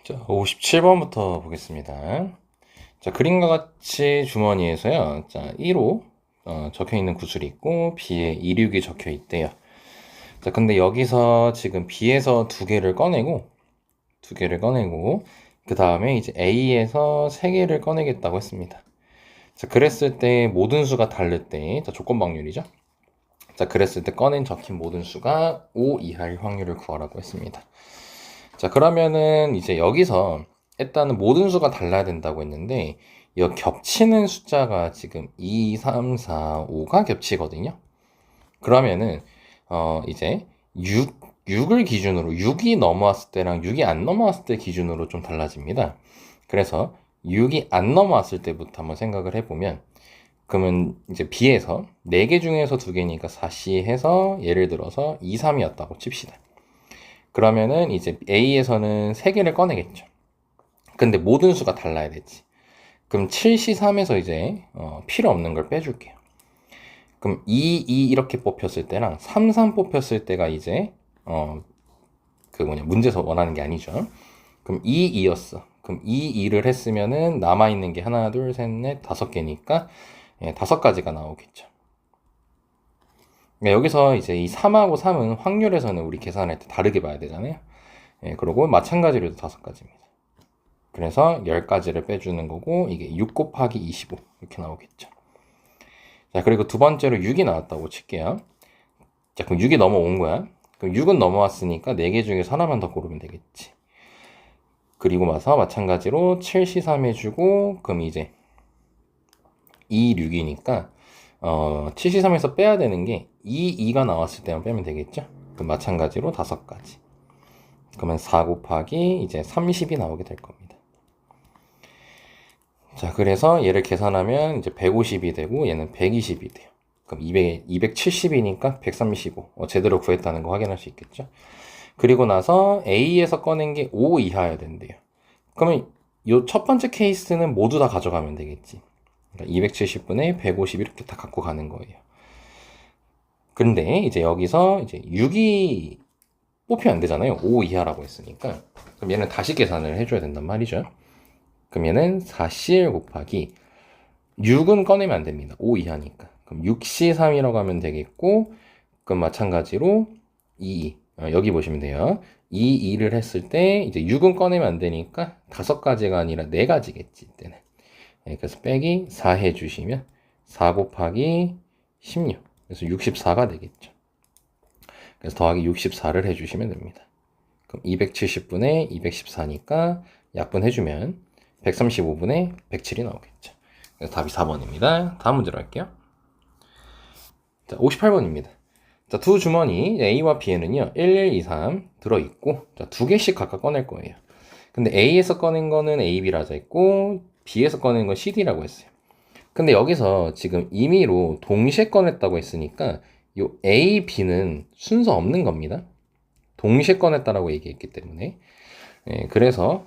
자, 57번부터 보겠습니다. 자, 그림과 같이 주머니에서요. 자, 1호 적혀 있는 구슬이 있고 B에 26이 적혀 있대요. 자, 근데 여기서 지금 B에서 두 개를 꺼내고 그 다음에 이제 A에서 세 개를 꺼내겠다고 했습니다. 자, 그랬을 때 모든 수가 다를 때, 자, 조건 방률이죠. 자, 그랬을 때 꺼낸 적힌 모든 수가 5 이하일 확률을 구하라고 했습니다. 자, 그러면은 이제 여기서 일단은 모든 수가 달라야 된다고 했는데 이 겹치는 숫자가 지금 2, 3, 4, 5가 겹치거든요. 그러면은 이제 6을 기준으로 6이 넘어왔을 때랑 6이 안 넘어왔을 때 기준으로 좀 달라집니다. 그래서 6이 안 넘어왔을 때부터 한번 생각을 해보면 그러면 이제 B에서 4개 중에서 2개니까 4C 해서 예를 들어서 2, 3이었다고 칩시다. 그러면은 이제 A에서는 3개를 꺼내겠죠. 근데 모든 수가 달라야 되지. 그럼 7C3에서 이제 필요 없는 걸 빼줄게요. 그럼 2 이렇게 뽑혔을 때랑 3 뽑혔을 때가 이제 문제에서 원하는 게 아니죠. 그럼 2였어. 그럼 2를 했으면은 남아있는 게 하나, 둘, 셋, 넷, 5개니까 5가지가 나오겠죠. 그러니까 여기서 이제 이 3하고 3은 확률에서는 우리 계산할 때 다르게 봐야 되잖아요. 그리고 마찬가지로 5가지입니다. 그래서 10가지를 빼주는 거고 이게 6 곱하기 25 이렇게 나오겠죠. 자, 그리고 두 번째로 6이 나왔다고 칠게요. 자, 그럼 6이 넘어온 거야. 그럼 6은 넘어왔으니까 4개 중에서 하나만 더 고르면 되겠지. 그리고 나서 마찬가지로 7C3 해주고 그럼 이제 2, 6이니까 7C3에서 빼야 되는 게 2가 나왔을 때만 빼면 되겠죠. 그럼 마찬가지로 5가지. 그러면 4 곱하기 이제 30이 나오게 될 겁니다. 자, 그래서 얘를 계산하면 이제 150이 되고 얘는 120이 돼요. 그럼 270이니까 135. 제대로 구했다는 거 확인할 수 있겠죠? 그리고 나서 A에서 꺼낸 게 5 이하여야 된대요. 그러면 이 첫 번째 케이스는 모두 다 가져가면 되겠지. 그러니까 270분의 150 이렇게 다 갖고 가는 거예요. 근데 이제 여기서 이제 6이 뽑히면 안 되잖아요. 5 이하라고 했으니까. 그럼 얘는 다시 계산을 해줘야 된단 말이죠. 그럼 얘는 4C1 곱하기 6은 꺼내면 안 됩니다. 5 이하니까. 그럼 6C3이라고 하면 되겠고, 그럼 마찬가지로 2, 여기 보시면 돼요. 2를 했을 때 이제 6은 꺼내면 안 되니까 5가지가 아니라 4가지겠지, 이때는. 그래서 빼기 4 해주시면 4 곱하기 16. 그래서 64가 되겠죠. 그래서 더하기 64를 해주시면 됩니다. 그럼 270분의 214니까 약분해주면 135분의 107이 나오겠죠. 그래서 답이 4번입니다. 다음 문제로 할게요. 자, 58번입니다. 자, 두 주머니 A와 B에는요 1, 1, 2, 3 들어있고 자, 2개씩 각각 꺼낼 거예요. 근데 A에서 꺼낸 거는 A, B라고 했고 B에서 꺼낸 건 CD라고 했어요. 근데 여기서 지금 임의로 동시에 꺼냈다고 했으니까 요 A, B는 순서 없는 겁니다. 동시에 꺼냈다라고 얘기했기 때문에 그래서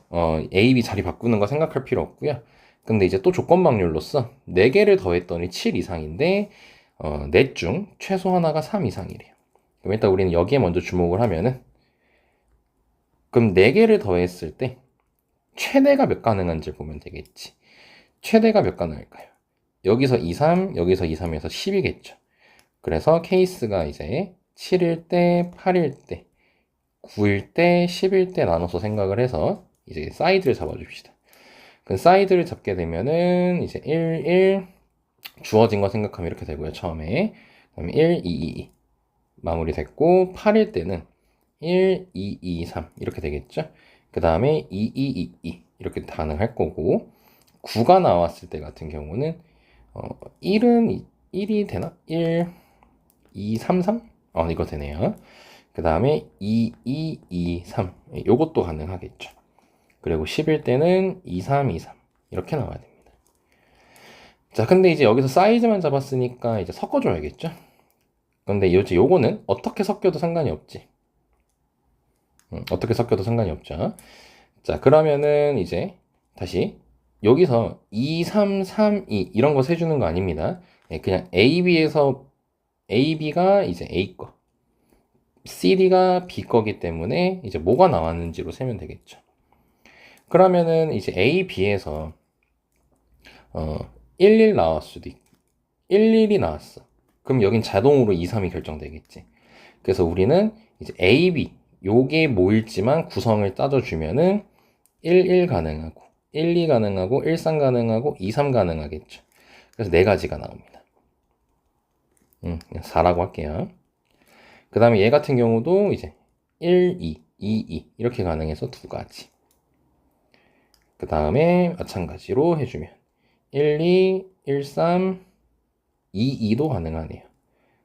A, B 자리 바꾸는 거 생각할 필요 없고요. 근데 이제 또 조건 방률로서 4개를 더했더니 7 이상인데 넷 중 최소 하나가 3 이상이래요. 그럼 일단 우리는 여기에 먼저 주목을 하면은 그럼 4개를 더했을 때 최대가 몇 가능한지 보면 되겠지. 최대가 몇 가능할까요? 여기서 2, 3, 여기서 2, 3에서 10이겠죠. 그래서 케이스가 이제 7일 때, 8일 때, 9일 때, 10일 때 나눠서 생각을 해서 이제 사이드를 잡아줍시다. 그 사이드를 잡게 되면은 이제 1, 1 주어진 거 생각하면 이렇게 되고요. 처음에 그다음에 1, 2, 2 마무리 됐고 8일 때는 1, 2, 2, 3 이렇게 되겠죠. 그 다음에 2, 2, 2, 2 이렇게 가능할 거고 9가 나왔을 때 같은 경우는 1은 1이 되나? 1, 2, 3, 3? 이거 되네요. 그 다음에 2, 2, 2, 3 요것도 가능하겠죠. 그리고 10일 때는 2, 3, 2, 3 이렇게 나와야 됩니다. 자, 근데 이제 여기서 사이즈만 잡았으니까 이제 섞어줘야겠죠. 근데 이제 요거는 어떻게 섞여도 상관이 없지. 어떻게 섞여도 상관이 없죠. 자, 그러면은 이제 다시 여기서 2, 3, 3, 2 이런 거 세주는 거 아닙니다. 그냥 AB에서 AB가 이제 A 거, CD가 B 거기 때문에 이제 뭐가 나왔는지로 세면 되겠죠. 그러면은 이제 A, B에서 11 나왔을 수도 있고 11이 나왔어. 그럼 여긴 자동으로 2, 3이 결정되겠지. 그래서 우리는 이제 A, B 요게 뭐일지만 구성을 따져주면은 11 가능하고 12 가능하고 13 가능하고 23 가능하겠죠. 그래서 네 가지가 나옵니다. 그냥 4라고 할게요. 그 다음에 얘 같은 경우도 이제 1, 2, 2, 2 이렇게 가능해서 두 가지. 그 다음에 마찬가지로 해주면 1, 2, 1, 3, 2, 2도 가능하네요.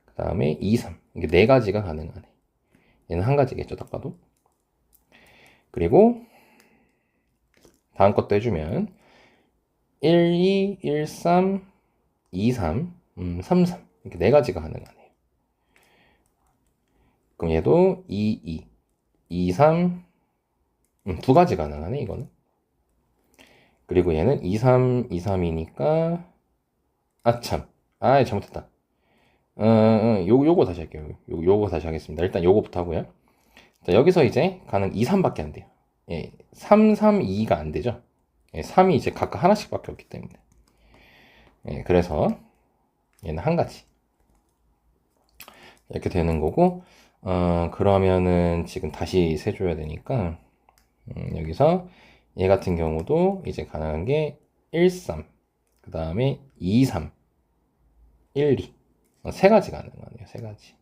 그 다음에 2, 3 이게 네 가지가 가능하네. 얘는 한 가지겠죠, 딱 봐도. 그리고 다음 것도 해주면 1, 2, 1, 3, 2, 3, 3, 3 이렇게 네 가지가 가능하네요. 그럼 얘도 2, 2, 2, 3 두 가지 가능하네, 이거는. 그리고 얘는 2, 3, 2, 3이니까 참. 잘못했다. 요거 다시 할게요. 요거 다시 하겠습니다. 일단 요거부터 하고요. 자, 여기서 이제 가능 2, 3밖에 안 돼요. 예, 3, 3, 2가 안 되죠. 예, 3이 이제 각각 하나씩밖에 없기 때문에. 예, 그래서 얘는 한 가지. 이렇게 되는 거고, 그러면은 지금 다시 세줘야 되니까, 여기서 얘 같은 경우도 이제 가능한 게 1, 3, 그 다음에 2, 3, 1, 2. 세 가지 가능하네요. 세 가지.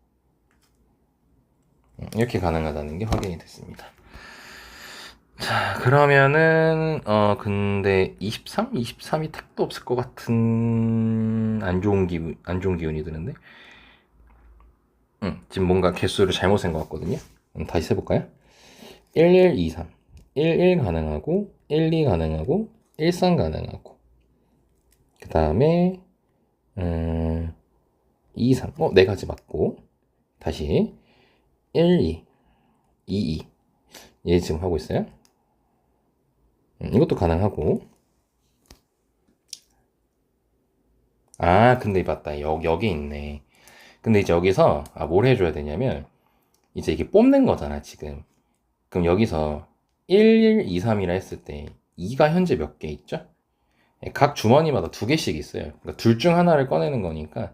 이렇게 가능하다는 게 확인이 됐습니다. 자, 그러면은 근데 23? 23이 택도 없을 것 같은 안 좋은 기운이 드는데. 지금 뭔가 개수를 잘못 센 것 같거든요. 다시 세볼까요? 1, 1, 2, 3. 1, 1 가능하고 1, 2 가능하고 1, 3 가능하고 그 다음에 2, 3. 네 가지 맞고 다시 1, 2, 2, 2. 얘 지금 하고 있어요. 이것도 가능하고. 근데 맞다. 여기 있네. 근데 이제 여기서 뭘 해줘야 되냐면 이제 이게 뽑는 거잖아, 지금. 그럼 여기서 1, 1, 2, 3이라 했을 때 2가 현재 몇 개 있죠? 각 주머니마다 두 개씩 있어요. 그러니까 둘 중 하나를 꺼내는 거니까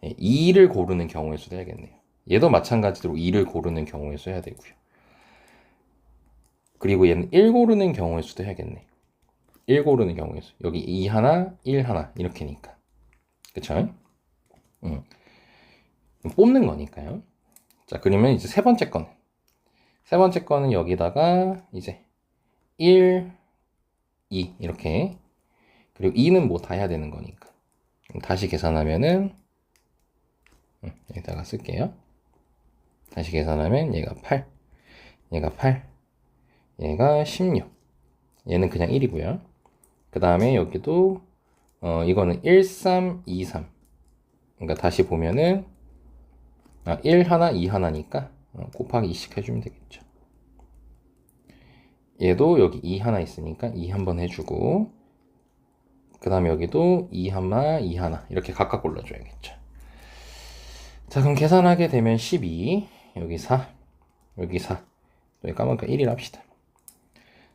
2를 고르는 경우의 수도 해야겠네요. 얘도 마찬가지로 2를 고르는 경우의 수 해야 되고요. 그리고 얘는 1 고르는 경우의 수도 해야겠네. 1 고르는 경우의 수. 여기 2 하나, 1 하나 이렇게니까. 그쵸? 뽑는 거니까요. 자, 그러면 이제 세 번째 거는. 세 번째 거는 여기다가 이제 1, 2 이렇게. 그리고 2는 뭐 다 해야 되는 거니까. 다시 계산하면은 여기다가 쓸게요. 다시 계산하면 얘가 8, 얘가 8, 얘가 16. 얘는 그냥 1이고요. 그 다음에 여기도 이거는 1, 3, 2, 3. 그러니까 다시 보면은 1 하나, 2 하나니까 곱하기 2씩 해주면 되겠죠. 얘도 여기 2 하나 있으니까 2 한번 해주고 그 다음에 여기도 2 하나, 2 하나 이렇게 각각 골라줘야겠죠. 자, 그럼 계산하게 되면 12, 여기 4, 여기 4, 여기 까먹으니까 1이라 합시다.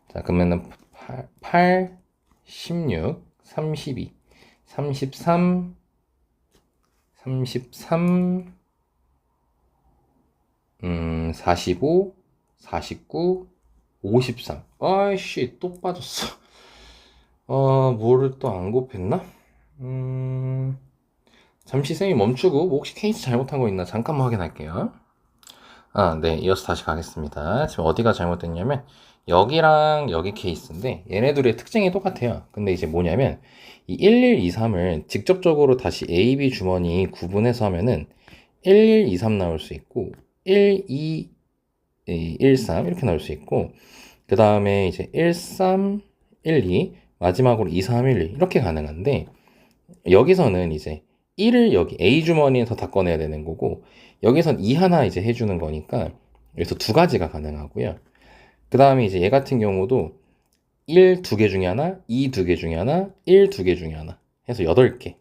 자, 그러면은 8, 16, 32, 33, 33, 45, 49, 53. 아이씨, 또 빠졌어. 뭐를 또 안 곱했나? 잠시 쌤이 멈추고 뭐 혹시 케이스 잘못한 거 있나 잠깐만 확인할게요. 네, 이어서 다시 가겠습니다. 지금 어디가 잘못됐냐면 여기랑 여기 케이스인데 얘네들의 특징이 똑같아요. 근데 이제 뭐냐면 이 11, 2, 3을 직접적으로 다시 A, B 주머니 구분해서 하면은 11, 2, 3 나올 수 있고 1, 2, 1, 3 이렇게 나올 수 있고 그 다음에 이제 1, 3, 1, 2 마지막으로 2, 3, 1, 2 이렇게 가능한데 여기서는 이제 1을 여기 A 주머니에서 다 꺼내야 되는 거고 여기선 2 하나 이제 해주는 거니까 여기서 두 가지가 가능하고요. 그 다음에 이제 얘 같은 경우도 1 두 개 중에 하나, 2 두 개 중에 하나, 1 두 개 중에 하나 해서 8개.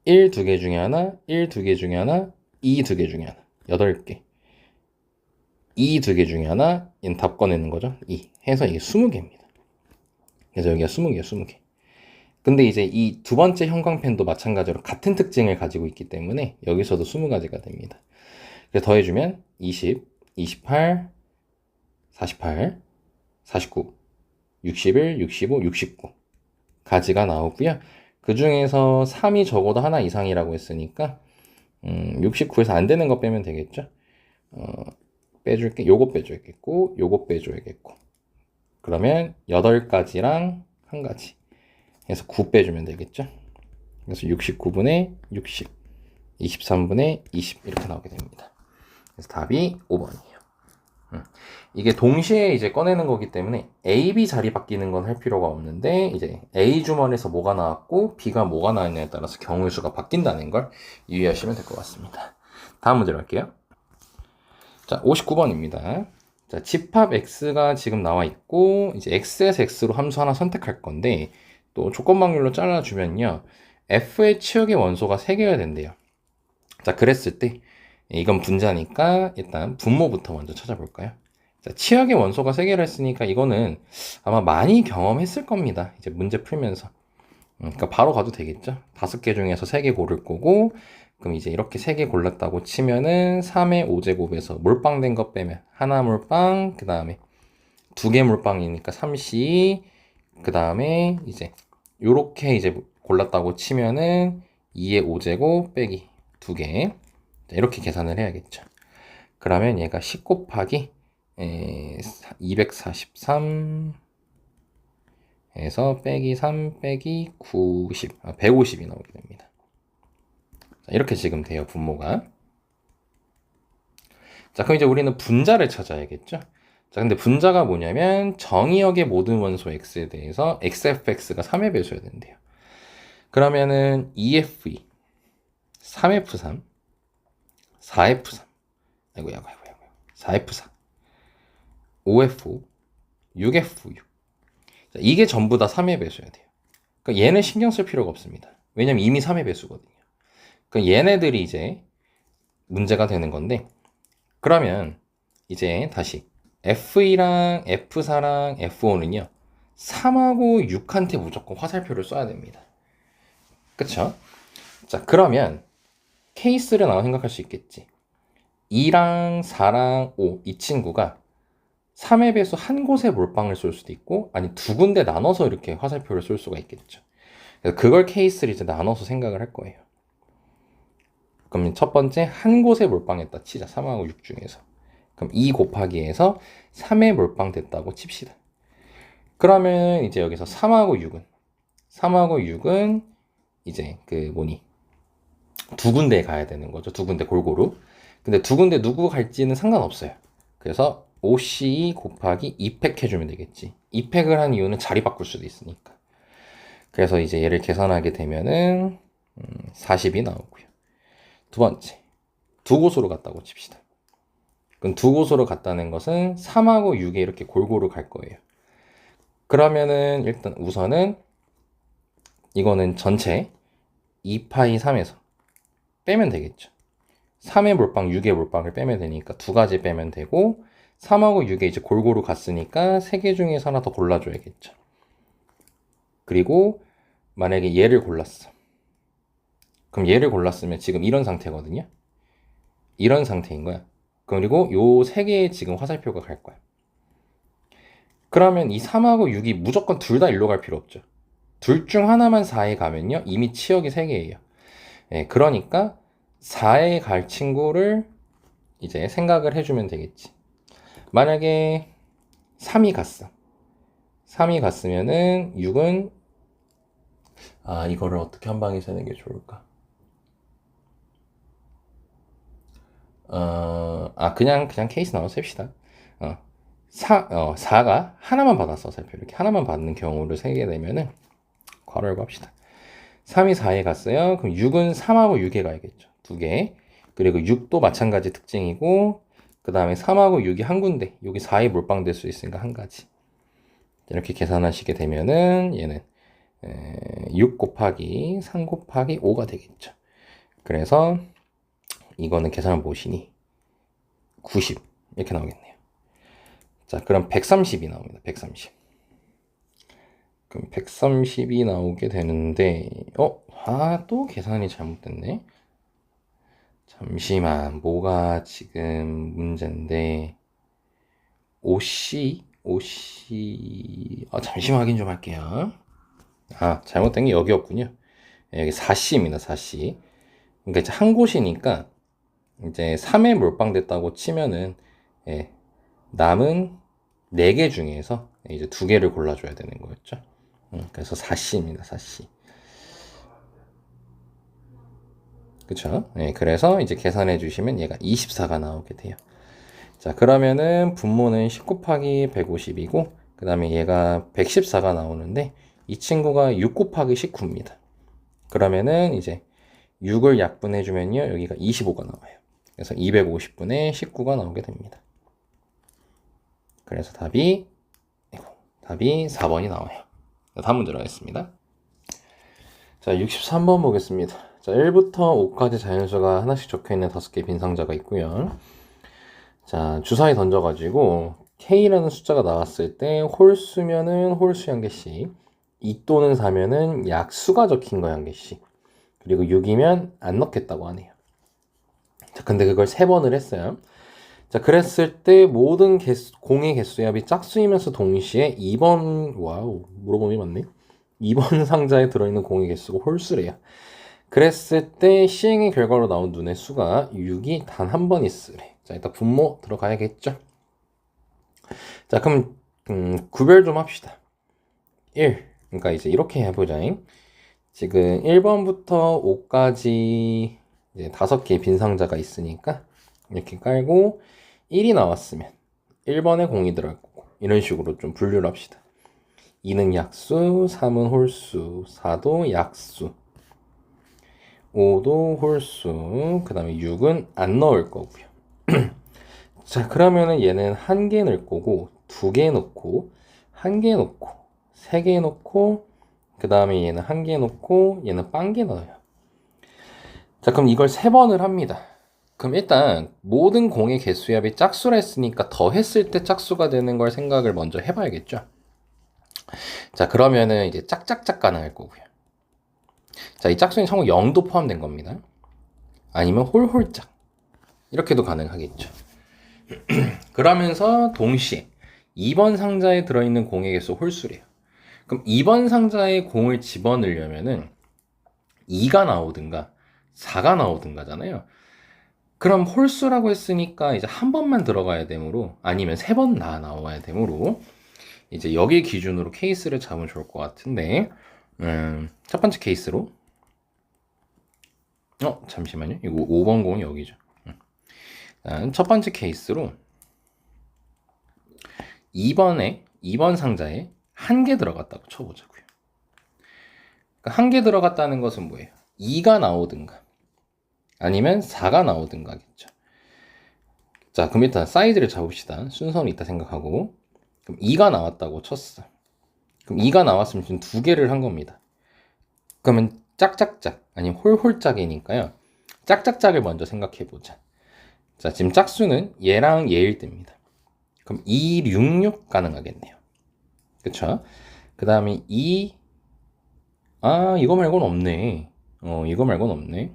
1 두 개 중에 하나, 1 두 개 중에 하나, 2 두 개 중에 하나 8개. 이 두 개 중에 하나, 얘는 답 꺼내는 거죠. 2 해서 이게 20개입니다. 그래서 여기가 20개예요, 20개. 근데 이제 이 두 번째 형광펜도 마찬가지로 같은 특징을 가지고 있기 때문에 여기서도 20가지가 됩니다. 그래서 더해주면 20, 28, 48, 49, 61, 65, 69 가지가 나오고요. 그 중에서 3이 적어도 하나 이상이라고 했으니까 69에서 안 되는 거 빼면 되겠죠. 빼줄게. 요거 빼줘야겠고 요거 빼줘야겠고 그러면 8가지랑 1가지 해서 9 빼주면 되겠죠. 그래서 69분의 60, 23분의 20 이렇게 나오게 됩니다. 그래서 답이 5번이에요. 이게 동시에 이제 꺼내는 거기 때문에 A, B 자리 바뀌는 건 할 필요가 없는데 이제 A 주머니에서 뭐가 나왔고 B가 뭐가 나왔냐에 따라서 경우의 수가 바뀐다는 걸 유의하시면 될 것 같습니다. 다음 문제로 할게요. 자, 59번입니다. 자, 집합 X가 지금 나와 있고 이제 X에서 X로 함수 하나 선택할 건데 또 조건방률로 잘라주면요. F의 치역의 원소가 3개여야 된대요. 자, 그랬을 때 이건 분자니까 일단 분모부터 먼저 찾아볼까요? 자, 치역의 원소가 3개를 했으니까 이거는 아마 많이 경험했을 겁니다. 이제 문제 풀면서. 그러니까 바로 가도 되겠죠? 5개 중에서 3개 고를 거고 그럼 이제 이렇게 3개 골랐다고 치면은 3의 5제곱에서 몰빵된 거 빼면 하나 몰빵 그 다음에 2개 몰빵이니까 3C 그 다음에 이제 요렇게 이제 골랐다고 치면은 2의 5제곱 빼기 2개 이렇게 계산을 해야겠죠. 그러면 얘가 10 곱하기 243 에서 빼기 3 빼기 90 150이 나오게 됩니다. 자, 이렇게 지금 돼요, 분모가. 자, 그럼 이제 우리는 분자를 찾아야겠죠. 자, 근데 분자가 뭐냐면 정의역의 모든 원소 x에 대해서 xfx가 3의 배수여야 된대요. 그러면은 2f2 3f3 4f3 아이고 4f4 5f5 6f6 자, 이게 전부 다 3의 배수여야 돼요. 그러니까 얘는 신경 쓸 필요가 없습니다. 왜냐면 이미 3의 배수거든요. 그러니까 얘네들이 이제 문제가 되는 건데 그러면 이제 다시 F2랑 F4랑 F5는요 3하고 6한테 무조건 화살표를 쏴야 됩니다. 그쵸? 자, 그러면 케이스를 나와 생각할 수 있겠지. 2랑 4랑 5 이 친구가 3의 배수 한 곳에 몰빵을 쏠 수도 있고 아니 두 군데 나눠서 이렇게 화살표를 쏠 수가 있겠죠. 그래서 그걸 케이스를 이제 나눠서 생각을 할 거예요. 그럼 첫 번째 한 곳에 몰빵했다 치자. 3하고 6 중에서. 그럼 2 곱하기에서 3에 몰빵됐다고 칩시다. 그러면 이제 여기서 3하고 6은 이제 두 군데에 가야 되는 거죠. 두 군데 골고루. 근데 두 군데 누구 갈지는 상관없어요. 그래서 OC 곱하기 2팩 해주면 되겠지. 2팩을 한 이유는 자리 바꿀 수도 있으니까. 그래서 이제 얘를 계산하게 되면은 40이 나오고요. 두 번째, 두 곳으로 갔다고 칩시다. 그럼 두 곳으로 갔다는 것은 3하고 6에 이렇게 골고루 갈 거예요. 그러면은 일단 우선은 이거는 전체 2파이 3에서 빼면 되겠죠. 3의 몰빵, 6의 몰빵을 빼면 되니까 두 가지 빼면 되고 3하고 6에 이제 골고루 갔으니까 3개 중에서 하나 더 골라줘야겠죠. 그리고 만약에 얘를 골랐어. 그럼 얘를 골랐으면 지금 이런 상태거든요. 이런 상태인 거야. 그리고 요 3개의 지금 화살표가 갈 거야. 그러면 이 3하고 6이 무조건 둘 다 일로 갈 필요 없죠. 둘 중 하나만 4에 가면요. 이미 치역이 3개예요. 예, 그러니까 4에 갈 친구를 이제 생각을 해주면 되겠지. 만약에 3이 갔어. 3이 갔으면은 6은 이거를 어떻게 한 방에 세는 게 좋을까? 그냥 케이스 나눠서 셉시다. 4가 하나만 받았어. 살펴 이렇게 하나만 받는 경우를 세게 되면은 괄호 열고 합시다. 3이 4에 갔어요. 그럼 6은 3하고 6에 가야겠죠. 두 개. 그리고 6도 마찬가지 특징이고 그 다음에 3하고 6이 한 군데. 여기 4에 몰빵될 수 있으니까 한 가지. 이렇게 계산하시게 되면은 얘는 6 곱하기 3 곱하기 5가 되겠죠. 그래서 이거는 계산을 보시니 90 이렇게 나오겠네요. 자, 그럼 130이 나옵니다. 130. 그럼 130이 나오게 되는데, 또 계산이 잘못됐네. 잠시만, 뭐가 지금 문제인데, 잠시만 확인 좀 할게요. 잘못된 게 여기였군요. 여기 4C입니다, 4C. 그러니까 이제 한 곳이니까, 이제 3에 몰빵됐다고 치면은, 예, 남은 4개 중에서 이제 2개를 골라줘야 되는 거였죠. 그래서 4C입니다, 4C. 그쵸? 네, 그래서 이제 계산해 주시면 얘가 24가 나오게 돼요. 자, 그러면은 분모는 10 곱하기 150이고, 그 다음에 얘가 114가 나오는데, 이 친구가 6 곱하기 19입니다. 그러면은 이제 6을 약분해 주면요, 여기가 25가 나와요. 그래서 250분의 19가 나오게 됩니다. 그래서 답이 4번이 나와요. 다음 문제로 하겠습니다. 자, 63번 보겠습니다. 자, 1부터 5까지 자연수가 하나씩 적혀있는 5개의 빈 상자가 있고요. 자, 주사위 던져가지고 K라는 숫자가 나왔을 때 홀수면은 홀수 1개씩, 2 또는 4면은 약수가 적힌 거 1개씩, 그리고 6이면 안 넣겠다고 하네요. 자, 근데 그걸 3번을 했어요. 자, 그랬을 때 모든 공의 개수의 합이 짝수이면서 동시에 2번, 물어봄이 맞네. 2번 상자에 들어있는 공의 개수가 홀수래요. 그랬을 때 시행의 결과로 나온 눈의 수가 6이 단 한 번 있으래. 자, 일단 분모 들어가야겠죠. 자, 그럼 구별 좀 합시다. 1. 그러니까 이제 이렇게 해보자. 지금 1번부터 5까지 이제 5개의 빈 상자가 있으니까 이렇게 깔고 1이 나왔으면 1번에 공이 들어갈 거고, 이런 식으로 좀 분류를 합시다. 2는 약수, 3은 홀수, 4도 약수, 5도 홀수, 그 다음에 6은 안 넣을 거고요. 자, 그러면은 얘는 1개 넣을 거고, 2개 넣고, 1개 넣고, 3개 넣고, 그 다음에 얘는 1개 넣고, 얘는 0개 넣어요. 자, 그럼 이걸 3번을 합니다. 그럼 일단 모든 공의 개수의 합이 짝수라 했으니까 더했을 때 짝수가 되는 걸 생각을 먼저 해봐야겠죠. 자, 그러면은 이제 짝짝짝 가능할 거고요. 자, 이 짝수는 참고 0도 포함된 겁니다. 아니면 홀홀짝, 이렇게도 가능하겠죠. 그러면서 동시에 2번 상자에 들어있는 공의 개수 홀수래요. 그럼 2번 상자에 공을 집어넣으려면은 2가 나오든가 4가 나오든가잖아요. 그럼 홀수라고 했으니까 이제 한 번만 들어가야 되므로, 아니면 3번 나와야 되므로, 이제 여기 기준으로 케이스를 잡으면 좋을 것 같은데, 첫 번째 케이스로, 잠시만요. 이거 5번 공이 여기죠. 첫 번째 케이스로 2번 상자에 1개 들어갔다고 쳐보자고요. 그러니까 1개 들어갔다는 것은 뭐예요? 2가 나오든가 아니면 4가 나오든가겠죠. 자, 그럼 일단 사이즈를 잡읍시다. 순서는 있다 생각하고. 그럼 2가 나왔다고 쳤어. 그럼 2가 나왔으면 지금 2개를 한 겁니다. 그러면 짝짝짝, 아니면 홀홀짝이니까요. 짝짝짝을 먼저 생각해보자. 자, 지금 짝수는 얘랑 얘일 때입니다. 그럼 266 가능하겠네요. 그쵸? 그 다음에 이거 말고는 없네. 이거 말고는 없네.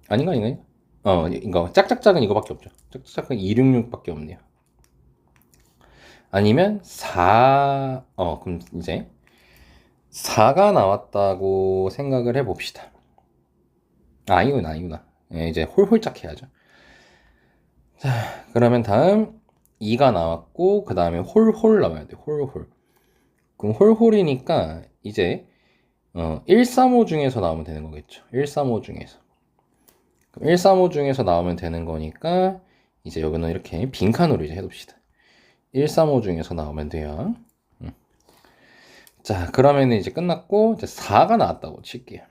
아닌가? 이거 짝짝짝은 이거밖에 없죠. 짝짝짝은 266밖에 없네요. 아니면 4, 그럼 이제 4가 나왔다고 생각을 해봅시다. 이구나. 예, 이제 홀홀짝 해야죠. 자, 그러면 다음 2가 나왔고, 그 다음에 홀홀 나와야 돼. 홀홀. 그럼 홀홀이니까 이제 135 중에서 나오면 되는 거겠죠. 135 중에서. 그럼 135 중에서 나오면 되는 거니까 이제 여기는 이렇게 빈칸으로 이제 해둡시다. 135 중에서 나오면 돼요. 자, 그러면 이제 끝났고, 이제 4가 나왔다고 칠게요.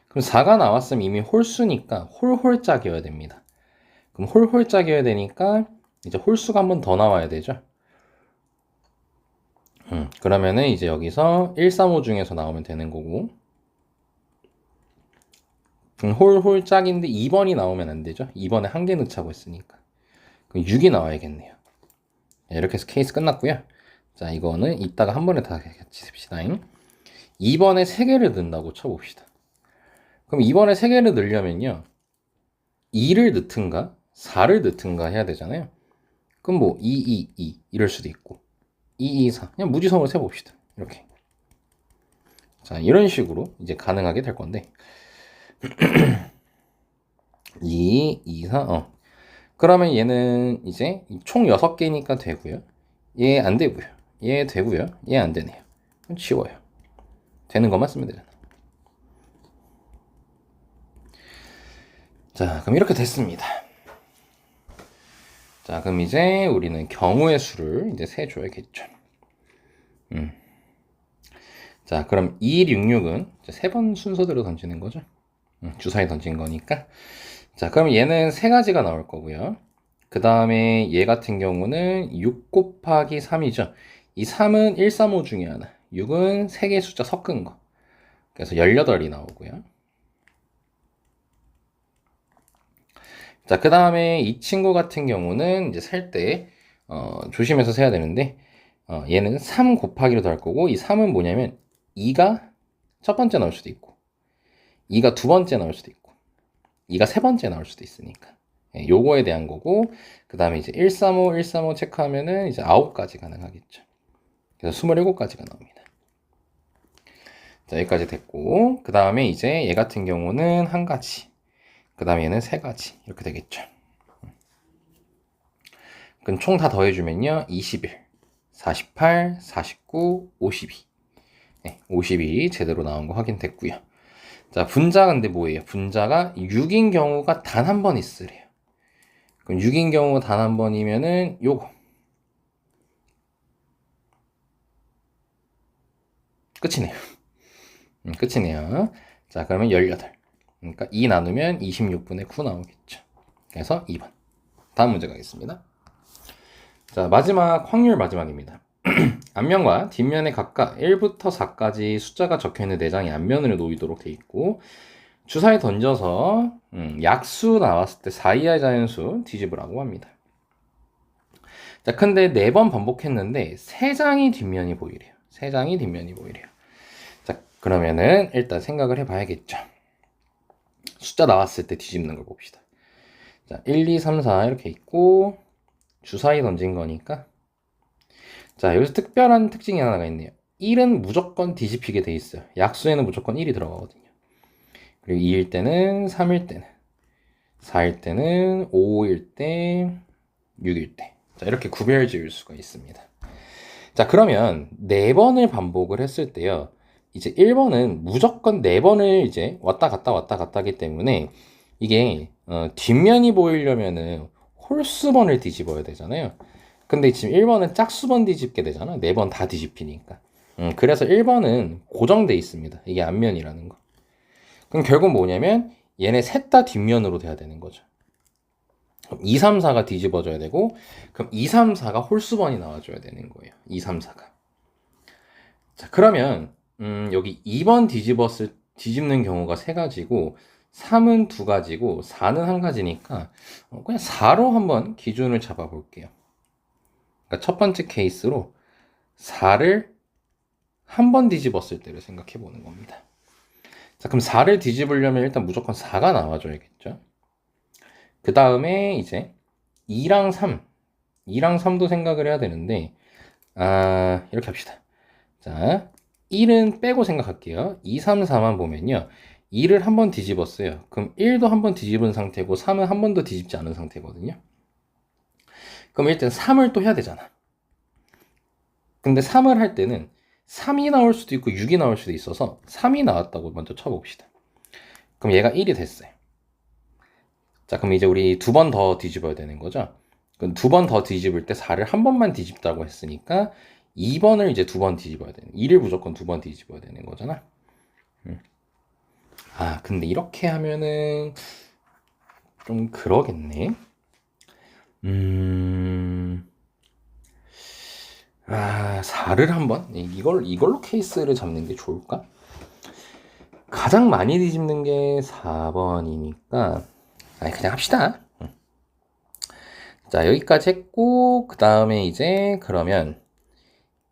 그럼 4가 나왔으면 이미 홀수니까 홀홀짝이어야 됩니다. 그럼 홀홀짝이어야 되니까 이제 홀수가 한 번 더 나와야 되죠. 그러면은 이제 여기서 135 중에서 나오면 되는 거고, 홀홀짝인데 2번이 나오면 안 되죠. 2번에 1개 넣자고 했으니까. 그럼 6이 나와야겠네요. 이렇게 해서 케이스 끝났고요. 자, 이거는 이따가 한 번에 다 같이 씁시다. 2번에 3개를 넣는다고 쳐봅시다. 그럼 2번에 3개를 넣으려면요. 2를 넣든가 4를 넣든가 해야 되잖아요. 그럼 뭐 2, 2, 2 이럴 수도 있고 2, 2, 4 그냥 무지성으로 세봅시다. 이렇게. 자, 이런 식으로 이제 가능하게 될 건데 2, 2, 4 그러면 얘는 이제 총 6개니까 되고요. 얘 안 되고요. 얘 되고요. 얘 안 되네요. 그럼 지워요. 되는 것만 쓰면 되잖아. 자, 그럼 이렇게 됐습니다. 자, 그럼 이제 우리는 경우의 수를 이제 세줘야겠죠. 자, 그럼 266은 3번 순서대로 던지는 거죠. 주사위 던진 거니까. 자, 그럼 얘는 3가지가 나올 거고요. 그 다음에 얘 같은 경우는 6 곱하기 3이죠. 이 3은 1, 3, 5 중에 하나. 6은 3개의 숫자 섞은 거. 그래서 18이 나오고요. 자, 그 다음에 이 친구 같은 경우는 이제 셀 때 조심해서 세야 되는데 얘는 3 곱하기로 될 거고 이 3은 뭐냐면 2가 첫 번째 나올 수도 있고 2가 두 번째 나올 수도 있고 2가 세 번째 나올 수도 있으니까 요거에 대한 거고 그 다음에 이제 135, 135 체크하면은 이제 9가지 가능하겠죠. 그래서 27가지가 나옵니다. 자, 여기까지 됐고 그 다음에 이제 얘 같은 경우는 1가지 그 다음에 얘는 3가지 이렇게 되겠죠. 그럼 총 다 더해주면요 21, 48, 49, 52 52 제대로 나온 거 확인됐고요. 자, 분자 근데 뭐예요? 분자가 6인 경우가 단 한 번 있으래요. 그럼 6인 경우 단 한 번이면은 요거 끝이네요. 끝이네요. 자, 그러면 18. 그러니까 2 나누면 26분의 9 나오겠죠. 그래서 2번. 다음 문제 가겠습니다. 자, 마지막 확률 마지막입니다. 앞면과 뒷면에 각각 1부터 4까지 숫자가 적혀있는 4장이 앞면으로 놓이도록 돼 있고 주사위 던져서 약수 나왔을 때 4 이하의 자연수 뒤집으라고 합니다. 자, 근데 4번 반복했는데 3장이 뒷면이 보이래요. 3장이 뒷면이 보이래요. 자, 그러면은 일단 생각을 해봐야겠죠. 숫자 나왔을 때 뒤집는 걸 봅시다. 자, 1, 2, 3, 4 이렇게 있고 주사위 던진 거니까 자, 여기서 특별한 특징이 하나가 있네요. 1은 무조건 뒤집히게 돼 있어요. 약수에는 무조건 1이 들어가거든요. 그리고 2일 때는 3일 때는 4일 때는 5일 때 6일 때 자, 이렇게 구별 지을 수가 있습니다. 자, 그러면 4번을 반복을 했을 때요. 이제 1번은 무조건 4번을 이제 왔다 갔다 왔다 갔다 하기 때문에 이게 뒷면이 보이려면은 홀수번을 뒤집어야 되잖아요. 근데 지금 1번은 짝수번 뒤집게 되잖아. 4번 다 뒤집히니까. 그래서 1번은 고정돼 있습니다. 이게 앞면이라는 거. 그럼 결국 뭐냐면 얘네 셋 다 뒷면으로 돼야 되는 거죠. 그럼 2, 3, 4가 뒤집어져야 되고 그럼 2, 3, 4가 홀수번이 나와줘야 되는 거예요. 2, 3, 4가. 자, 그러면 여기 2번 뒤집는 경우가 3가지고 3은 2가지고 4는 1가지니까 그냥 4로 한번 기준을 잡아 볼게요. 그러니까 첫 번째 케이스로 4를 한 번 뒤집었을 때를 생각해 보는 겁니다. 자, 그럼 4를 뒤집으려면 일단 무조건 4가 나와줘야겠죠. 그 다음에 이제 2랑 3도 생각을 해야 되는데 이렇게 합시다. 자, 1은 빼고 생각할게요. 2, 3, 4만 보면요. 2를 한 번 뒤집었어요. 그럼 1도 한 번 뒤집은 상태고 3은 한 번도 뒤집지 않은 상태거든요. 그럼 일단 3을 또 해야 되잖아. 근데 3을 할 때는 3이 나올 수도 있고 6이 나올 수도 있어서 3이 나왔다고 먼저 쳐봅시다. 그럼 얘가 1이 됐어요. 자, 그럼 이제 우리 2번 더 뒤집어야 되는 거죠. 그럼 2번 더 뒤집을 때 4를 한 번만 뒤집다고 했으니까 2번을 이제 2번 뒤집어야 되는 2를 무조건 2번 뒤집어야 되는 거잖아. 근데 이렇게 하면은 좀 그러겠네. 4를 한번 이걸로 케이스를 잡는 게 좋을까? 가장 많이 뒤집는 게 4번이니까 그냥 합시다. 자, 여기까지 했고, 그 다음에 이제 그러면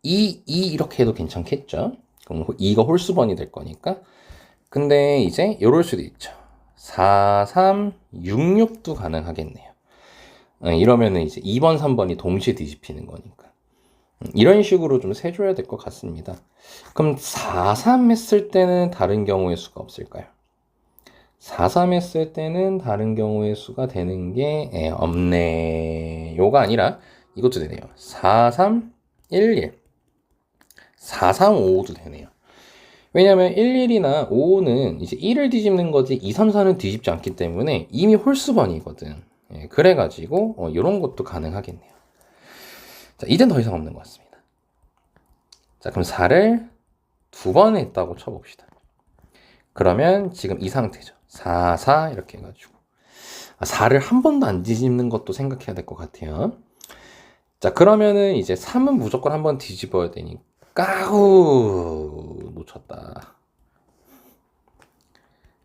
2 이렇게 해도 괜찮겠죠? 그럼 2가 홀수번이 될 거니까. 근데 이제 이럴 수도 있죠. 4, 3, 6, 6도 가능하겠네요. 이러면은 이제 2번, 3번이 동시에 뒤집히는 거니까. 이런 식으로 좀 세줘야 될 것 같습니다. 그럼 4, 3 했을 때는 다른 경우의 수가 없을까요? 4, 3 했을 때는 다른 경우의 수가 되는 게 없네. 요가 아니라 이것도 되네요. 4, 3, 1, 1. 4, 3, 5도 되네요. 왜냐면 1, 1이나 5는 이제 1을 뒤집는 거지 2, 3, 4는 뒤집지 않기 때문에 이미 홀수번이거든. 그래가지고 이런 것도 가능하겠네요. 자, 이젠 더 이상 없는 것 같습니다. 자, 그럼 4를 두 번 했다고 쳐봅시다. 그러면 지금 이 상태죠. 4, 4 이렇게 해가지고 4를 한 번도 안 뒤집는 것도 생각해야 될 것 같아요. 자, 그러면은 이제 3은 무조건 한 번 뒤집어야 되니까 까우 놓쳤다.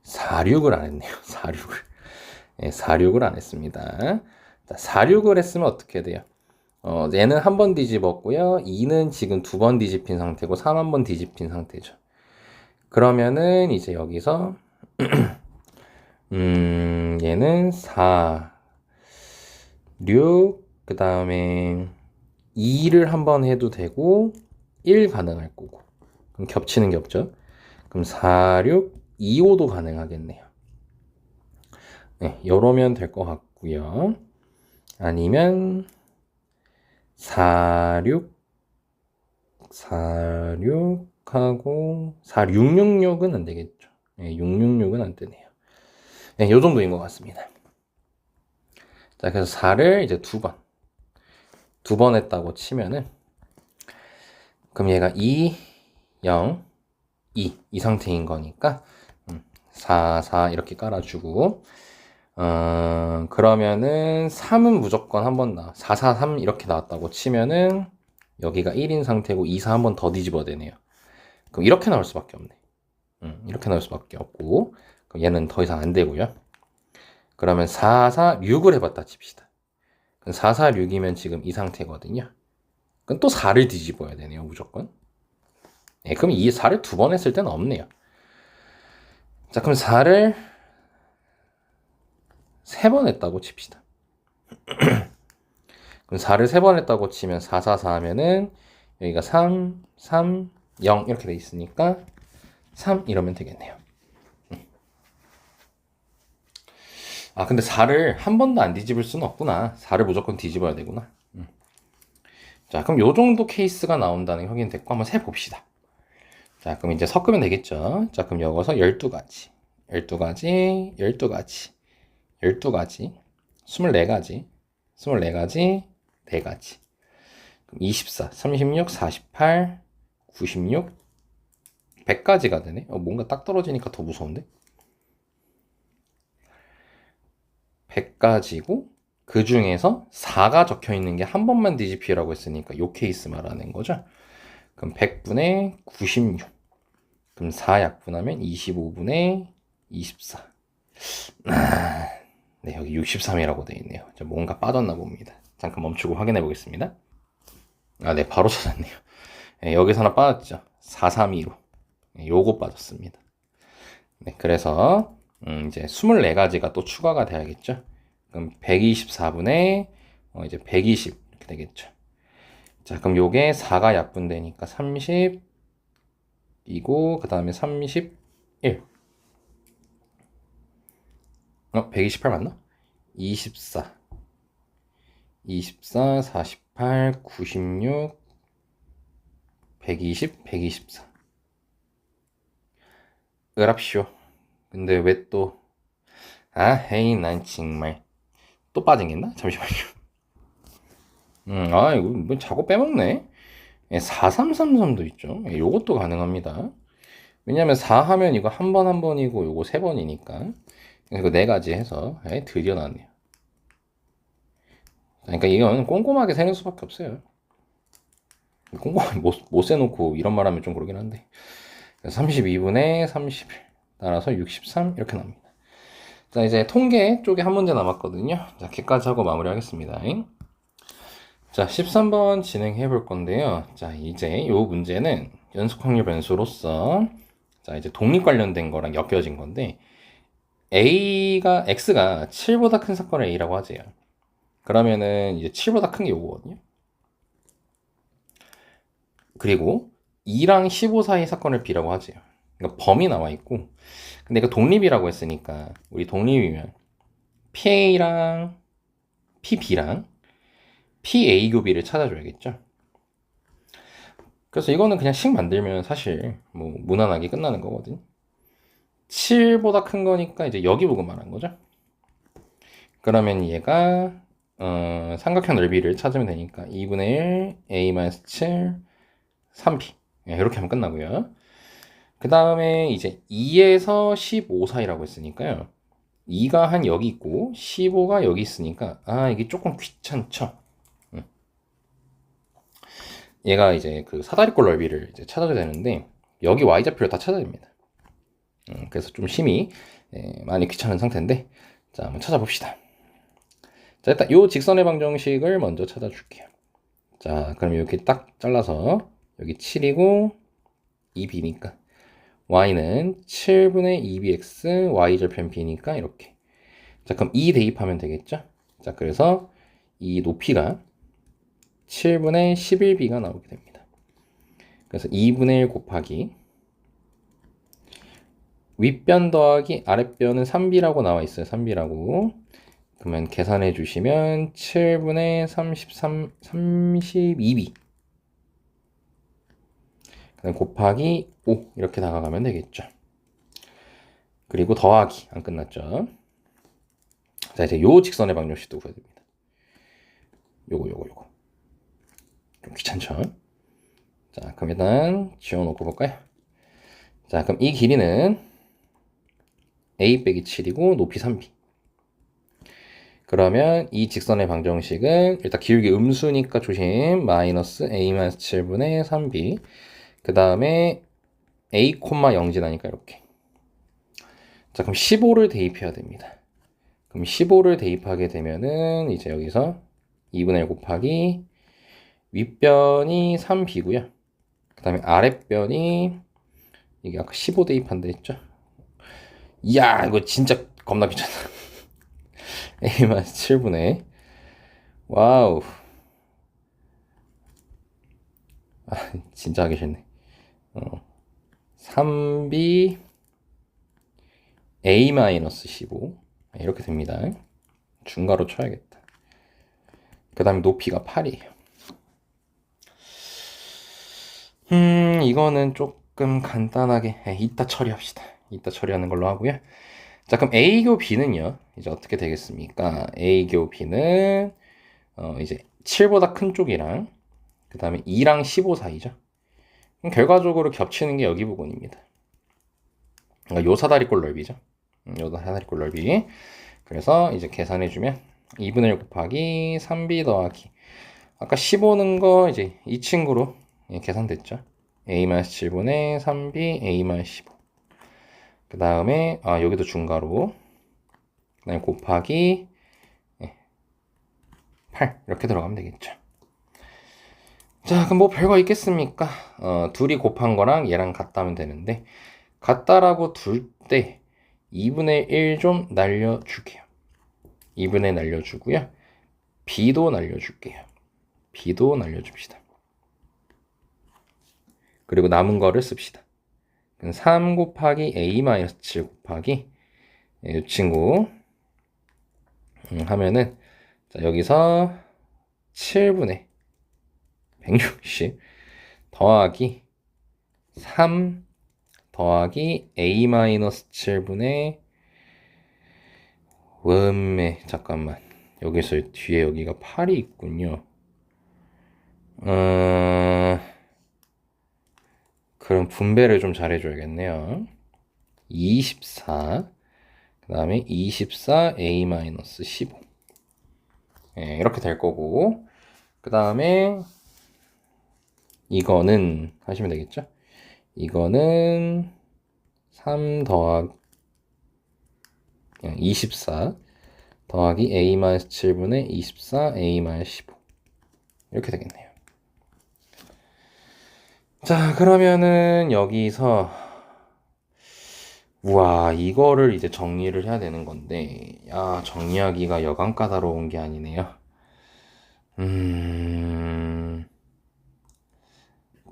46을 안 했네요. 46을. 네, 46을 안 했습니다. 자, 46을 했으면 어떻게 돼요? 얘는 한 번 뒤집었고요. 2는 지금 두 번 뒤집힌 상태고 3 한 번 뒤집힌 상태죠. 그러면은 이제 여기서 얘는 4, 6, 그 다음에 2를 한 번 해도 되고 1 가능할 거고. 그럼 겹치는 게 없죠. 그럼 4, 6, 2, 5도 가능하겠네요. 네, 이러면 될 것 같고요. 아니면 4, 6, 4, 6하고 4, 6, 6, 6은 안 되겠죠. 네, 6, 6, 6은 안 되네요. 네, 요 정도인 것 같습니다. 자, 그래서 4를 이제 두 번 했다고 치면은 그럼 얘가 2, 0, 2 상태인 거니까 4, 4 이렇게 깔아주고 그러면은 3은 무조건 한 번 4, 4, 3 이렇게 나왔다고 치면은 여기가 1인 상태고 2, 4 한 번 더 뒤집어야 되네요. 그럼 이렇게 나올 수밖에 없네. 이렇게 나올 수밖에 없고 그럼 얘는 더 이상 안 되고요. 그러면 4, 4, 6을 해봤다 칩시다. 그럼 4, 4, 6이면 지금 이 상태거든요. 그럼 또 4를 뒤집어야 되네요, 무조건. 네, 그럼 이 4를 두 번 했을 때는 없네요. 자, 그럼 4를 세 번 했다고 칩시다. 그럼 4를 세 번 했다고 치면 4, 4, 4 하면은 여기가 3, 3, 0 이렇게 돼 있으니까 3 이러면 되겠네요. 아, 근데 4를 한 번도 안 뒤집을 수는 없구나. 4를 무조건 뒤집어야 되구나. 자, 그럼 요 정도 케이스가 나온다는 게 확인됐고 한번 세봅시다. 자, 그럼 이제 섞으면 되겠죠. 자, 그럼 여기서 12가지, 12가지, 12가지, 12가지, 24가지, 24가지, 4가지. 그럼 24, 36, 48, 96, 100가지가 되네. 뭔가 딱 떨어지니까 더 무서운데? 100가지고 그 중에서 4가 적혀 있는 게 한 번만 뒤집히라고 했으니까 요 케이스 말하는 거죠. 그럼 100분의 96. 그럼 4 약분하면 25분의 24. 네, 여기 63이라고 되어 있네요. 뭔가 빠졌나 봅니다. 잠깐 멈추고 확인해 보겠습니다. 아, 네, 바로 찾았네요. 네, 여기서 하나 빠졌죠. 432로. 네, 요거 빠졌습니다. 네, 그래서 이제 24가지가 또 추가가 돼야겠죠. 그럼 124분의 이제 120 이렇게 되겠죠. 자, 그럼 요게 4가 약분되니까 30이고 그 다음에 31. 128 맞나? 24, 24, 48, 96, 120, 124. 으랍쇼. 근데 왜 또, 헤이, 난 정말. 또 빠진겠나? 잠시만요. 이거 뭐 자꾸 빼먹네. 4333도 있죠. 요것도 가능합니다. 왜냐면 4 하면 이거 한 번 한 번이고 요거 세 번이니까. 이거 네 가지 해서 드디어 나왔네요. 그러니까 이건 꼼꼼하게 세는 수밖에 없어요. 꼼꼼하게 못 세놓고 이런 말 하면 좀 그러긴 한데. 32분의 31 따라서 63 이렇게 나옵니다. 자, 이제 통계 쪽에 한 문제 남았거든요. 자, 걔까지 하고 마무리하겠습니다. 자, 13번 진행해 볼 건데요. 자, 이제 이 문제는 연속 확률 변수로서 자, 이제 독립 관련된 거랑 엮여진 건데 X가 7보다 큰 사건을 A라고 하재요. 그러면은 이제 7보다 큰 게 요거거든요. 그리고 2랑 15 사이 사건을 B라고 하재요. 그러니까 범위 나와 있고 근데 이거 독립이라고 했으니까 우리 독립이면 PA랑 PB랑 PA 교비를 찾아줘야겠죠. 그래서 이거는 그냥 식 만들면 사실 뭐 무난하게 끝나는 거거든. 7보다 큰 거니까 이제 여기 보고 말한 거죠. 그러면 얘가 삼각형 넓이를 찾으면 되니까 2분의 1 A-7 3B 이렇게 하면 끝나고요. 그 다음에 이제 2에서 15 사이라고 했으니까요. 2가 한 여기 있고 15가 여기 있으니까 이게 조금 귀찮죠. 얘가 이제 그 사다리꼴 넓이를 이제 찾아야 되는데 여기 y좌표를 다 찾아야 됩니다. 그래서 좀 심히 많이 귀찮은 상태인데 자 한번 찾아봅시다. 자 일단 요 직선의 방정식을 먼저 찾아줄게요. 자 그럼 이렇게 딱 잘라서 여기 7이고 2b니까 y는 7분의 2bx y절편 b니까 이렇게 자 그럼 2 대입하면 되겠죠. 자 그래서 이 높이가 7분의 11b가 나오게 됩니다. 그래서 2분의 1 곱하기 윗변 더하기 아랫변은 3b라고 나와 있어요. 3b라고. 그러면 계산해 주시면 7분의 32b 그다음 곱하기 5 이렇게 다가가면 되겠죠. 그리고 더하기 안 끝났죠. 자 이제 요 직선의 방정식도 구해야 됩니다. 요거 좀 귀찮죠. 자 그럼 일단 지워놓고 볼까요. 자 그럼 이 길이는 a 빼기 7이고 높이 3b 그러면 이 직선의 방정식은 일단 기울기 음수니까 조심 마이너스 a-7분의 3b 그 다음에 a, 0 지나니까 이렇게 자 그럼 15를 대입해야 됩니다. 그럼 15를 대입하게 되면은 이제 여기서 2분의 1 곱하기 윗변이 3b고요. 그 다음에 아랫변이 이게 아까 15 대입한다 했죠. 이야 이거 진짜 겁나 귀찮다. a-7분의 와우 진짜 하기 싫네. 3b a-15 이렇게 됩니다. 중괄호 쳐야겠다. 그 다음에 높이가 8이에요. 이거는 조금 간단하게 이따 처리합시다. 이따 처리하는 걸로 하고요. 자 그럼 A교 B는요 이제 어떻게 되겠습니까? A교 B는 이제 7보다 큰 쪽이랑 그 다음에 2랑 15 사이죠. 그럼 결과적으로 겹치는 게 여기 부분입니다. 그러니까 요 사다리꼴 넓이죠. 요 사다리꼴 넓이. 그래서 이제 계산해주면 2분의 1 곱하기 3b 더하기 아까 15는 거 이제 이 친구로 계산됐죠. a-7분의 3b a-15 그 다음에 여기도 중괄호 그 다음에 곱하기 8 이렇게 들어가면 되겠죠. 자 그럼 뭐 별거 있겠습니까? 둘이 곱한 거랑 얘랑 같다면 되는데 같다라고 둘 때 2분의 1 좀 날려줄게요. 2분의 1 날려주고요. b도 날려줄게요. b도 날려줍시다. 그리고 남은 거를 씁시다. 3 곱하기 a-7 곱하기 이 친구 하면은 자 여기서 7분의 160 더하기 3 더하기 a-7분의 원매 잠깐만 여기서 뒤에 여기가 8이 있군요. 그럼 분배를 좀 잘해줘야겠네요. 24 그 다음에 24 a-15 이렇게 될 거고 그 다음에 이거는 하시면 되겠죠. 이거는 3 더하기 그냥 24 더하기 a-7분의 24 a-15 이렇게 되겠네요. 자, 그러면은 여기서 우와, 이거를 이제 정리를 해야 되는 건데, 야, 정리하기가 여간 까다로운 게 아니네요.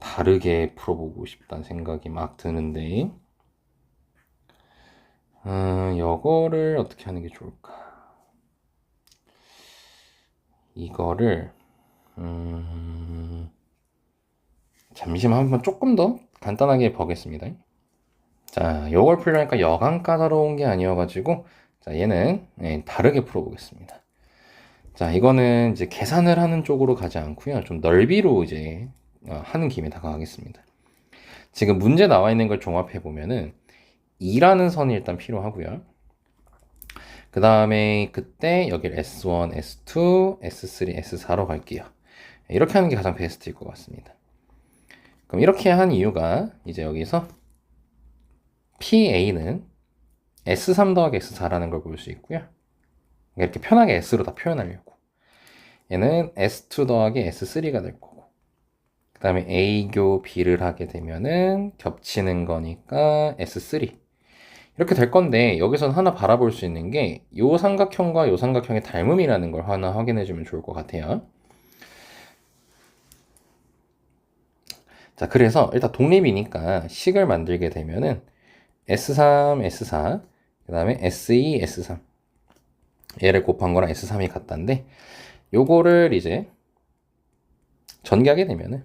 다르게 풀어보고 싶다는 생각이 막 드는데, 이거를 어떻게 하는 게 좋을까? 이거를, 잠시만 한번 조금 더 간단하게 보겠습니다. 자, 요걸 풀려니까 여간 까다로운 게 아니어가지고, 자, 얘는 다르게 풀어보겠습니다. 자, 이거는 이제 계산을 하는 쪽으로 가지 않고요. 좀 넓이로 이제 하는 김에 다가가겠습니다. 지금 문제 나와 있는 걸 종합해 보면은 2라는 선이 일단 필요하고요. 그 다음에 그때 여기를 S1, S2, S3, S4로 갈게요. 이렇게 하는 게 가장 베스트일 것 같습니다. 그럼 이렇게 한 이유가 이제 여기서 PA는 S3 더하기 S4라는 걸 볼 수 있고요. 이렇게 편하게 S로 다 표현하려고. 얘는 S2 더하기 S3가 될 거고. 그 다음에 A교 B를 하게 되면은 겹치는 거니까 S3. 이렇게 될 건데 여기서는 하나 바라볼 수 있는 게 요 삼각형과 요 삼각형의 닮음이라는 걸 하나 확인해 주면 좋을 것 같아요. 자, 그래서 일단 독립이니까 식을 만들게 되면은 S3, S4, 그 다음에 S2, S3 얘를 곱한 거랑 S3이 같다인데 요거를 이제 전개하게 되면은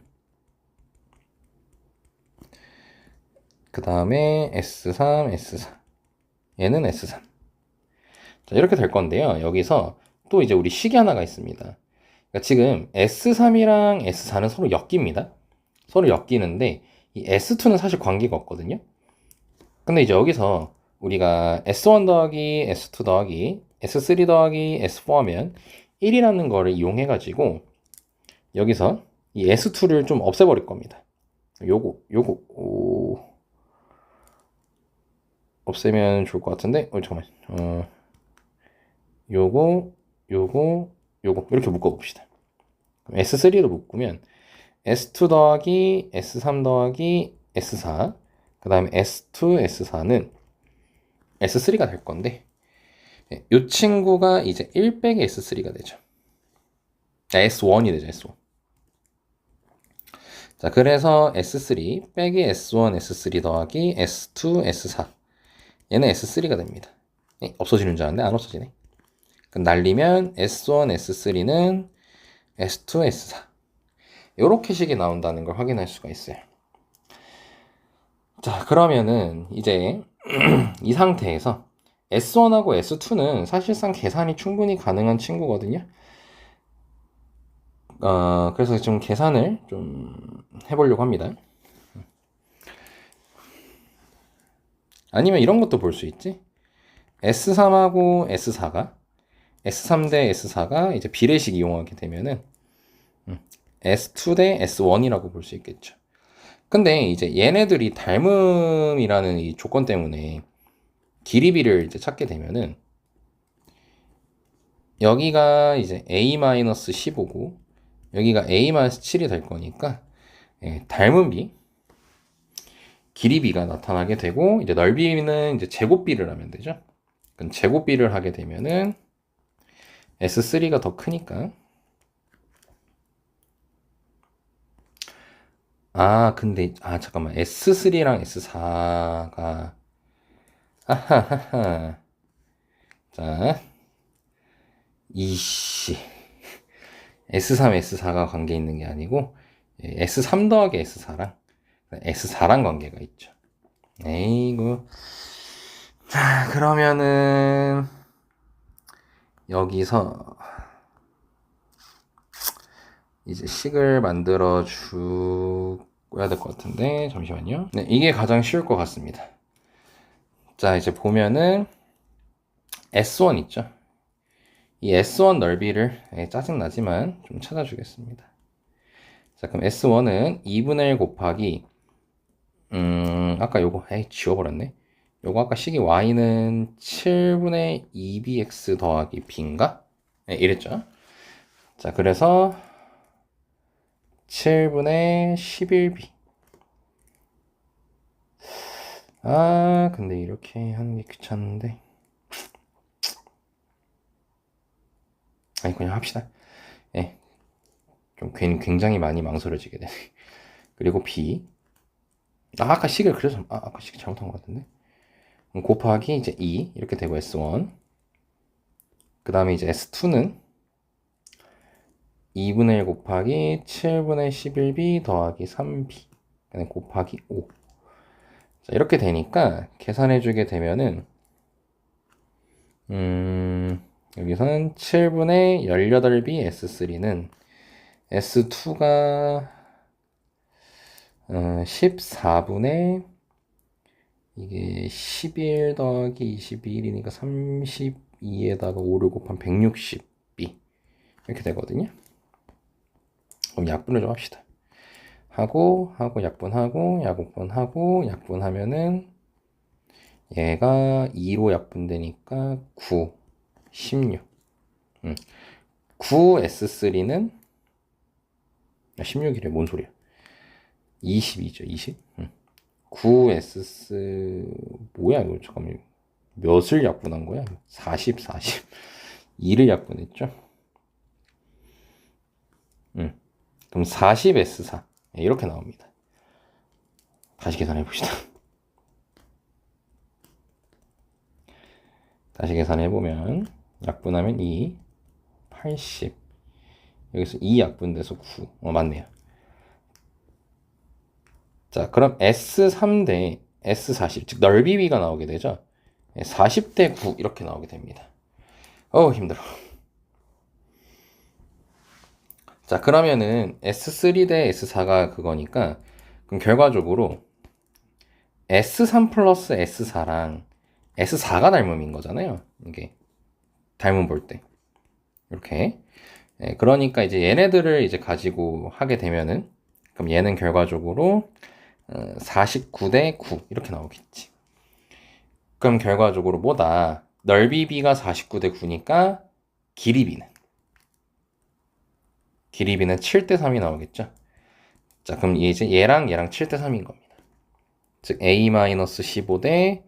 그 다음에 S3, S4 얘는 S3 자, 이렇게 될 건데요. 여기서 또 이제 우리 식이 하나가 있습니다. 그러니까 지금 S3이랑 S4는 서로 엮입니다. 서로 엮이는데 이 S2는 사실 관계가 없거든요. 근데 이제 여기서 우리가 S1 더하기 S2 더하기 S3 더하기 S4 하면 1이라는 거를 이용해 가지고 여기서 이 S2를 좀 없애버릴 겁니다. 요거 없애면 좋을 것 같은데 잠깐만 요거 이렇게 묶어봅시다. S3로 묶으면 S2 더하기 S3 더하기 S4 그 다음에 S2, S4는 S3가 될 건데 이 친구가 이제 1 빼기 S3가 되죠. S1이 되죠, S1. 자, 그래서 S3 빼기 S1, S3 더하기 S2, S4 얘는 S3가 됩니다. 없어지는 줄 알았는데 안 없어지네. 그럼 날리면 S1, S3는 S2, S4 이렇게 식이 나온다는 걸 확인할 수가 있어요. 자, 그러면은 이제 이 상태에서 S1하고 S2는 사실상 계산이 충분히 가능한 친구거든요. 그래서 좀 계산을 좀 해보려고 합니다. 아니면 이런 것도 볼 수 있지. S3하고 S4가 S3 대 S4가 이제 비례식 이용하게 되면은 S2 대 S1이라고 볼 수 있겠죠. 근데 이제 얘네들이 닮음이라는 이 조건 때문에 길이비를 이제 찾게 되면은 여기가 이제 A-15고 여기가 A-7이 될 거니까 닮음비 길이비가 나타나게 되고 이제 넓이는 이제 제곱비를 하면 되죠. 그럼 제곱비를 하게 되면은 S3가 더 크니까 근데 잠깐만 S3랑 S4가 아하하하 자 이씨 S3, S4가 관계 있는 게 아니고 S3 더하기 S4랑 S4랑 관계가 있죠. 에이구. 자, 그러면은 여기서 이제 식을 만들어 줘야 될 것 같은데 잠시만요. 네, 이게 가장 쉬울 것 같습니다. 자, 이제 보면은 S1 있죠. 이 S1 넓이를 짜증나지만 좀 찾아주겠습니다. 자, 그럼 S1은 2분의 1 곱하기 아까 요거 지워버렸네. 요거 아까 식이 y는 7분의 2bx 더하기 b인가? 네, 이랬죠. 자, 그래서 7분의 11b. 아, 근데 이렇게 하는 게 귀찮은데. 아니, 그냥 합시다. 예. 좀 굉장히 많이 망설여지게 되네. 그리고 b. 아까 식을 그래서, 아까 식 잘못한 것 같은데. 곱하기 이제 2. 이렇게 되고 S1. 그 다음에 이제 S2는 2분의 1 곱하기 7분의 11b 더하기 3b. 곱하기 5. 자, 이렇게 되니까 계산해주게 되면은, 여기서는 7분의 18b S3는 S2가 14분의 이게 11 더하기 21이니까 32에다가 5를 곱한 160b 이렇게 되거든요. 그럼 약분을 좀 합시다. 하고 약분하고 약분하면은 얘가 2로 약분되니까 9, 16. 9S3는 16이래. 뭔 소리야? 20이죠. 20. 9S 뭐야 이거 잠깐만. 몇을 약분한 거야? 40. 2를 약분했죠. 그럼 40S4 이렇게 나옵니다. 다시 계산해 봅시다. 다시 계산해 보면 약분하면 2, 80. 여기서 2 약분돼서 9. 맞네요. 자, 그럼 S3 대 S40, 즉 넓이 B가 나오게 되죠. 40 대 9 이렇게 나오게 됩니다. 힘들어. 자, 그러면은 S3 대 S4가 그거니까 그럼 결과적으로 S3 플러스 S4랑 S4가 닮음인 거잖아요. 이게 닮음 볼 때. 이렇게. 그러니까 이제 얘네들을 이제 가지고 하게 되면은 그럼 얘는 결과적으로 49 대 9 이렇게 나오겠지. 그럼 결과적으로 뭐다? 넓이 B가 49 대 9니까 길이 B는 7 대 3이 나오겠죠. 자, 그럼 이제 얘랑 7 대 3인 겁니다. 즉 A-15 대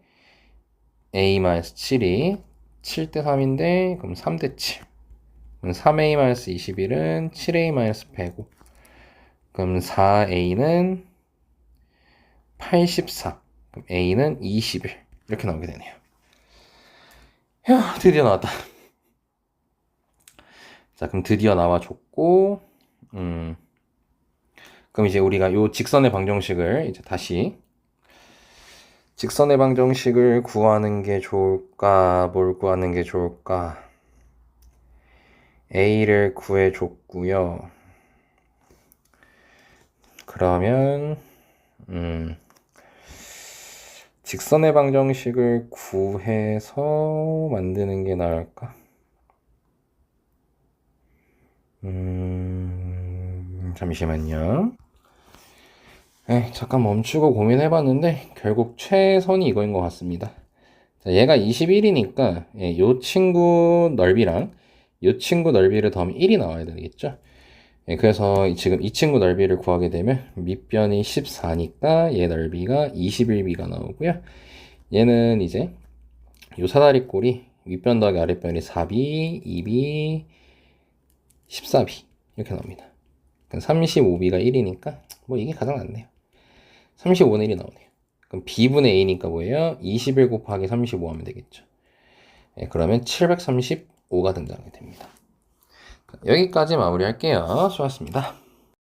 A-7이 7 대 3인데 그럼 3 대 7. 그럼 3A-21은 7A-105. 그럼 4A는 84. 그럼 A는 21. 이렇게 나오게 되네요. 휴, 드디어 나왔다. 자, 그럼 드디어 나와줬고, 그럼 이제 우리가 요 직선의 방정식을 이제 다시 직선의 방정식을 구하는 게 좋을까? 뭘 구하는 게 좋을까? A를 구해줬고요. 그러면 직선의 방정식을 구해서 만드는 게 나을까? 잠시만요. 잠깐 멈추고 고민해봤는데 결국 최선이 이거인 것 같습니다. 자, 얘가 21이니까 요 친구 넓이랑 요 친구 넓이를 더하면 1이 나와야 되겠죠. 그래서 지금 이 친구 넓이를 구하게 되면 밑변이 14니까 얘 넓이가 21b가 나오고요. 얘는 이제 요 사다리꼴이 윗변 더하기 아랫변이 4b, 2b, 14b 이렇게 나옵니다. 35b가 1이니까 뭐 이게 가장 낫네요. 35는 1이 나오네요. 그럼 b분의 a니까 뭐예요? 21 곱하기 35 하면 되겠죠. 그러면 735가 등장하게 됩니다. 여기까지 마무리할게요. 수고하셨습니다.